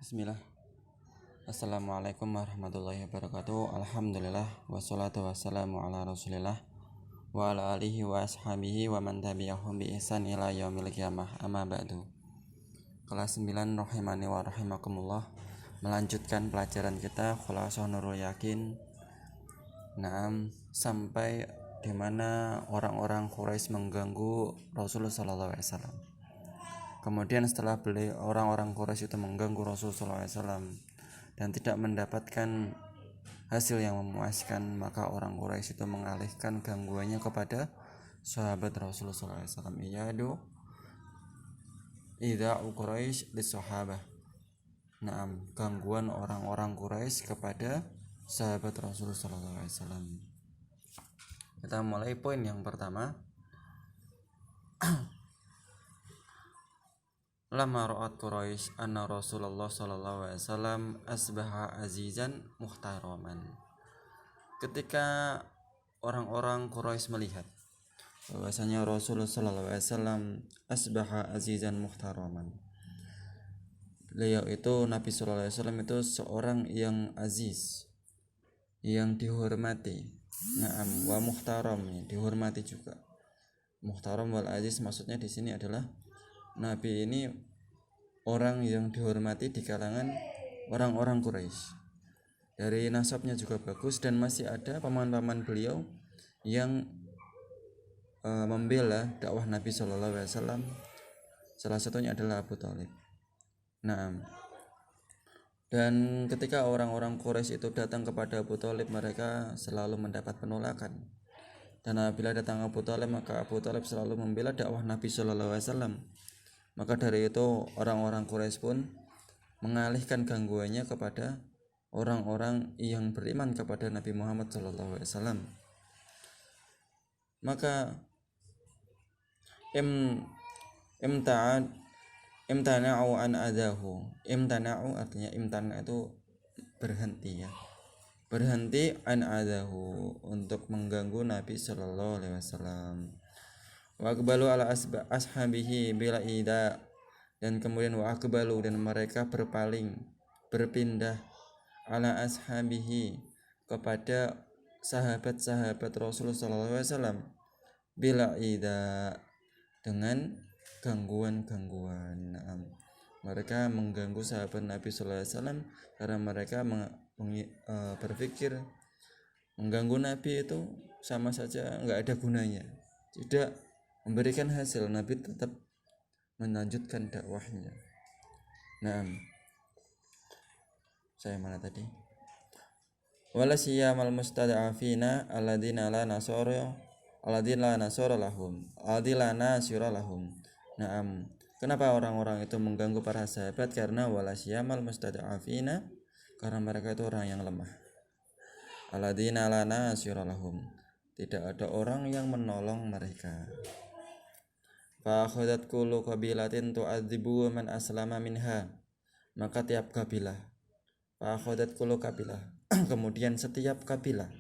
Bismillah. Assalamualaikum warahmatullahi wabarakatuh. Alhamdulillah wassalatu wassalamu ala Rasulillah wa ala alihi wa ashabihi wa man tabi'ahum bi ihsan ila yaumil qiyamah. Amma ba'du. Kelas 9 rahimani wa rahimakumullah. Melanjutkan pelajaran kita Khulasah Nurul Yakin. Sampai di mana orang-orang Quraisy mengganggu Rasulullah sallallahu alaihi wasallam. Kemudian setelah orang-orang Quraisy itu mengganggu Rasulullah SAW dan tidak mendapatkan hasil yang memuaskan, maka orang Quraisy itu mengalihkan gangguannya kepada sahabat Rasulullah SAW. Iyadu ida'u Quraisy lis-sahabah. Gangguan orang-orang Quraisy kepada sahabat Rasulullah SAW. Kita mulai poin yang pertama. Lama ra'at Quraisy anna Rasulullah sallallahu alaihi wasallam asbaha azizan muhtaraman. Ketika orang-orang Quraisy melihat bahwasanya Rasulullah sallallahu alaihi wasallam asbaha azizan muhtaraman. Beliau itu Nabi sallallahu alaihi wasallam itu seorang yang aziz, yang dihormati. Wa muhtaram, dihormati juga. Muhtaram wal aziz maksudnya di sini adalah Nabi ini orang yang dihormati di kalangan orang-orang Quraisy. Dari nasabnya juga bagus dan masih ada paman-paman beliau yang membela dakwah Nabi Shallallahu Alaihi Wasallam. Salah satunya adalah Abu Thalib. Dan ketika orang-orang Quraisy itu datang kepada Abu Thalib, mereka selalu mendapat penolakan. Dan apabila datang Abu Thalib, maka Abu Thalib selalu membela dakwah Nabi Shallallahu Alaihi Wasallam. Maka dari itu orang-orang Quraisy pun mengalihkan gangguannya kepada orang-orang yang beriman kepada Nabi Muhammad SAW. Maka imtana'u an adahu. Imtana'u artinya imtana itu berhenti ya. Berhenti an adahu untuk mengganggu Nabi SAW. Wa aqbalu ala ashabihi bila ida, dan kemudian wa aqbalu, dan mereka berpindah ala ashabihi kepada sahabat-sahabat Rasulullah sallallahu alaihi wasallam bila ida, dengan gangguan-gangguan. Mereka mengganggu sahabat Nabi sallallahu alaihi wasallam karena mereka berpikir mengganggu Nabi itu sama saja enggak ada gunanya, tidak memberikan hasil. Nabi tetap melanjutkan dakwahnya. Saya mana tadi? Wala siyamal mustada'afina alladzina la nasara lahum. Kenapa orang-orang itu mengganggu para sahabat? Karena wala siyamal mustada'afina, karena mereka itu orang yang lemah. Alladzina la nasara lahum, tidak ada orang yang menolong mereka. Fa akhadat kullu qabilatin tu'adzibu man aslama minha, maka tiap kabilah, fa akhadat kullu kabilah kemudian setiap kabilah,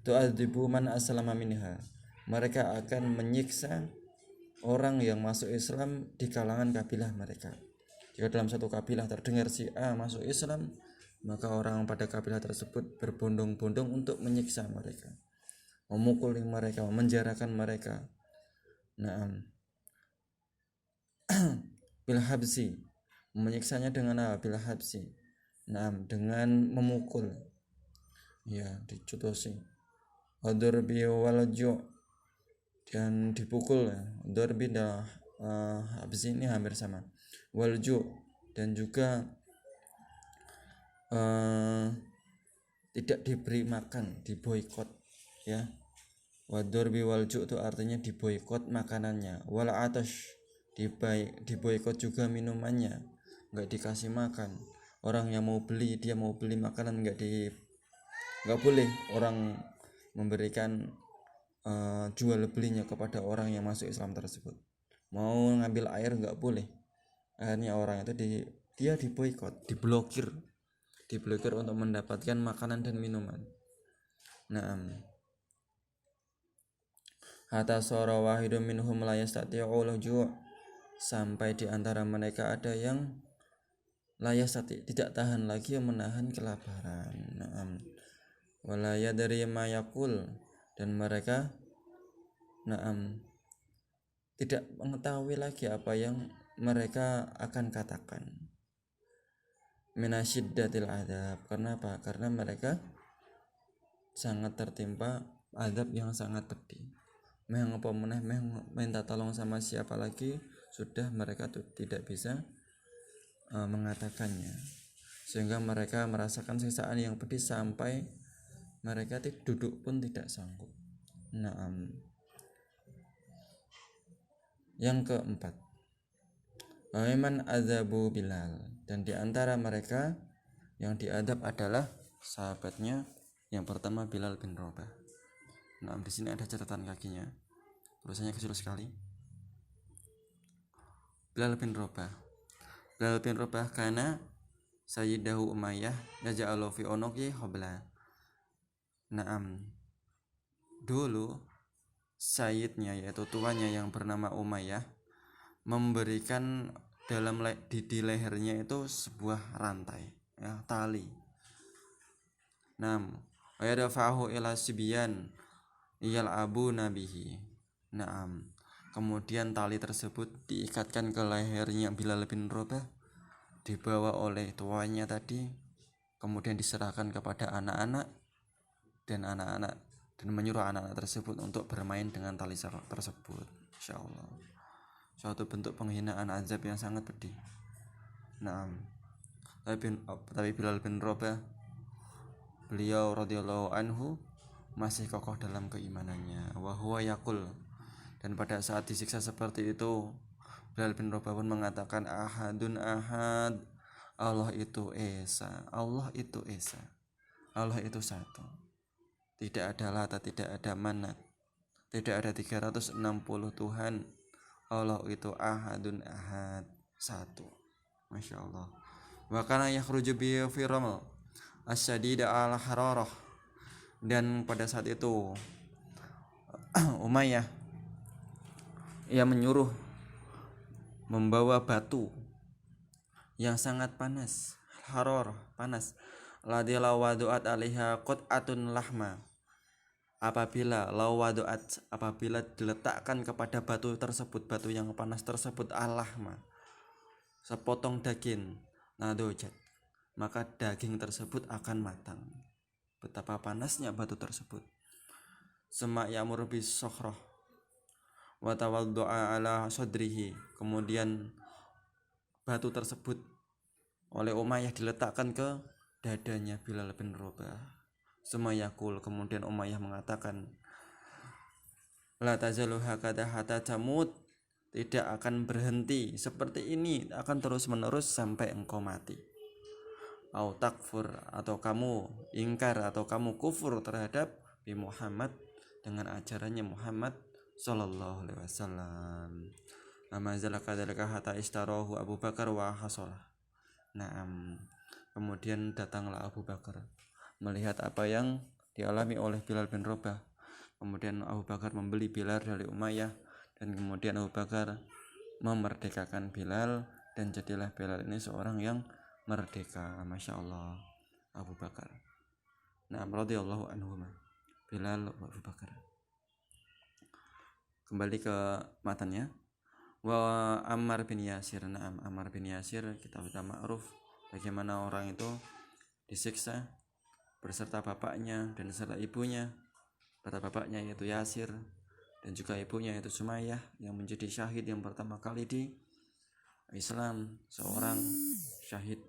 tu'adzibu man aslama minha, mereka akan menyiksa orang yang masuk Islam di kalangan kabilah mereka. Jika dalam satu kabilah terdengar si A masuk Islam, maka orang pada kabilah tersebut berbondong-bondong untuk menyiksa mereka, memukuli mereka, memenjarakan mereka. Bil habsi, menyiksanya dengan apa? Bil habsi, dengan memukul, ya, dicutosi. Adurbi walju, dan dipukul. Adurbi dan habsi ini hampir sama. Walju, dan juga tidak diberi makan, diboikot, ya. Wadurbi walju itu artinya diboikot makanannya. Wal atash, diboikot juga minumannya, enggak dikasih makan. Orang yang mau beli, dia mau beli makanan, enggak boleh orang memberikan jual belinya kepada orang yang masuk Islam tersebut. Mau ngambil air enggak boleh. Akhirnya orang itu dia diboikot, diblokir untuk mendapatkan makanan dan minuman. Hatta sara wahidun minhum la yastati'u al-ju', sampai di antara mereka ada yang tidak tahan lagi menahan kelaparan. Naam. Wala yadri ma yaqul, dan mereka tidak mengetahui lagi apa yang mereka akan katakan. Minasyiddatil adab. Karena apa? Karena mereka sangat tertimpa adab yang sangat pedih. Minta tolong sama siapa lagi, sudah mereka tuh tidak bisa mengatakannya, sehingga mereka merasakan siksaan yang pedih sampai mereka duduk pun tidak sanggup. Yang keempat, waman adzabu Bilal, dan di antara mereka yang diadab adalah sahabatnya yang pertama, Bilal bin Rabah. Di sini ada catatan kakinya, tulisannya kecil sekali. Bilal bin Rabah karena Sayyidahu Umayyah yaj'alu fi unuqi habla. Dulu Sayyidnya, yaitu tuannya yang bernama Umayyah, memberikan di lehernya itu sebuah rantai, tali. Ayadafahu ila sibyan yal'abu nabihi. Kemudian tali tersebut diikatkan ke lehernya Bilal bin Rabah, dibawa oleh tuannya tadi, kemudian diserahkan kepada anak-anak dan menyuruh anak-anak tersebut untuk bermain dengan tali tersebut. Insyaallah, suatu bentuk penghinaan, azab yang sangat pedih. Tapi Bilal bin Rabah, beliau radhiyallahu anhu masih kokoh dalam keimanannya. Wa huwa yaqul, dan pada saat disiksa seperti itu, Bilal bin Rabah pun mengatakan, ahadun ahad, Allah itu esa, Allah itu esa, Allah itu satu. Tidak ada Lata, tidak ada Manat, tidak ada 360 Tuhan. Allah itu ahadun ahad, satu. Masya Allah. Wa kana yakhruju bi fi ramal asyadida al hararah, dan pada saat itu Umayyah ia menyuruh membawa batu yang sangat panas, hararah, panas. Ladila wadu'at alaiha qat'atun lahma, apabila diletakkan kepada batu tersebut, batu yang panas tersebut, al-lahma, sepotong daging, nadojat, maka daging tersebut akan matang. Betapa panasnya batu tersebut. Sema ya'mur bis sokhrah wa tawaddu'a ala sadrihi, kemudian batu tersebut oleh Umayyah diletakkan ke dadanya Bilal bin Rabah. Sumayyakul, kemudian Umayyah mengatakan, la tazalu hakada hatta tamut, tidak akan berhenti seperti ini, akan terus menerus sampai engkau mati. Au takfur, atau kamu ingkar atau kamu kufur terhadap bi Muhammad, dengan ajarannya Muhammad sallallahu alaihi wasallam. Nama zalakadzalika hatta istarahu Abu Bakar wa hasalah. Kemudian datanglah Abu Bakar melihat apa yang dialami oleh Bilal bin Rabah. Kemudian Abu Bakar membeli Bilal dari Umayyah, dan kemudian Abu Bakar memerdekakan Bilal, dan jadilah Bilal ini seorang yang merdeka. Masya Allah, Abu Bakar. Radhiyallahu anhu, Bilal Abu Bakar. Kembali ke matanya. Wa Ammar bin Yasir. Ammar bin Yasir, kita sudah ma'ruf bagaimana orang itu disiksa berserta bapaknya dan serta ibunya. Pada bapaknya yaitu Yasir, dan juga ibunya yaitu Sumayyah, yang menjadi syahid yang pertama kali di Islam, seorang syahid.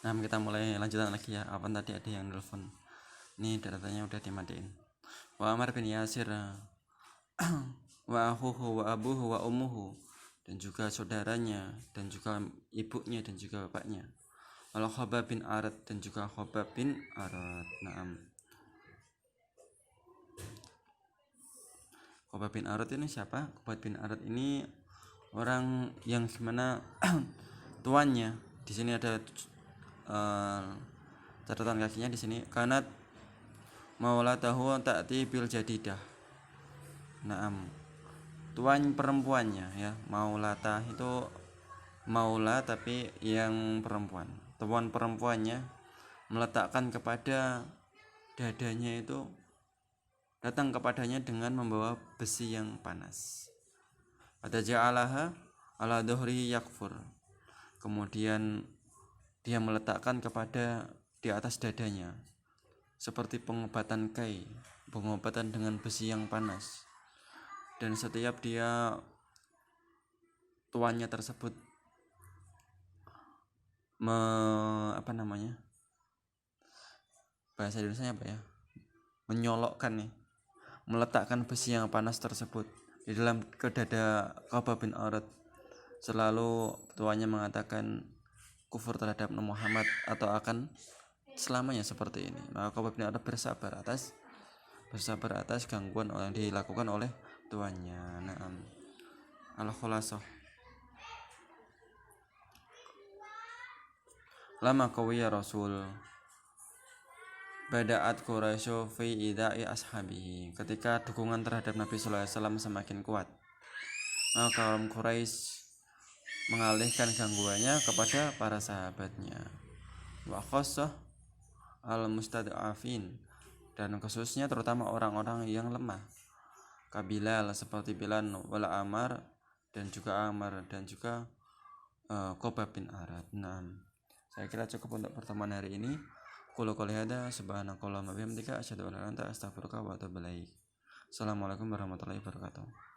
Kita mulai lanjutan lagi ya. Apa tadi ada yang nelfon? Ini datanya udah dimatiin. Wa Ammar bin Yasir wa akhuhu wa abuhu wa ummuhu, dan juga saudaranya, dan juga ibunya, dan juga bapaknya. Al Khabbab bin Arad, dan juga Khabbab bin Arad. Khabbab bin Arad ini siapa? Khabbab bin Arad ini orang yang gimana tuannya. Di sini ada catatan kakinya di sini. Kanat maulatahu ta'ti bil jadidah. Naam. Tuan perempuannya ya, maulata itu maula tapi yang perempuan. Tuan perempuannya meletakkan kepada dadanya itu, datang kepadanya dengan membawa besi yang panas. Pada ja'alaha ala dhuhri yakfur. Kemudian dia meletakkan kepada di atas dadanya seperti pengobatan kai, pengobatan dengan besi yang panas. Dan setiap dia tuannya tersebut bahasa Indonesia apa ya, menyolokkan nih, meletakkan besi yang panas tersebut di dalam ke dada Khabbab bin Arat, selalu tuannya mengatakan kufur terhadap Muhammad atau akan selamanya seperti ini. Maka Khabbab bin Arat bersabar atas gangguan yang dilakukan oleh tuannya. Naam. Al-khulasah. Lama qawiya Rasul bada'at Quraisy fi ida'i ashabihi. Ketika dukungan terhadap Nabi sallallahu alaihi wasallam semakin kuat, maka kaum Quraisy mengalihkan gangguannya kepada para sahabatnya. Wa khassah al-mustad'afin, dan khususnya terutama orang-orang yang lemah. Kabilal seperti Bilal wal Amar dan juga Amar dan juga Khabbab bin Arat. Nah, saya kira cukup untuk pertemuan hari ini. Qul qouli hadza subhanakallahumma wa bihamdika asyhadu an la ilaha illa anta astaghfiruka wa atubu ilaik. Assalamualaikum warahmatullahi wabarakatuh.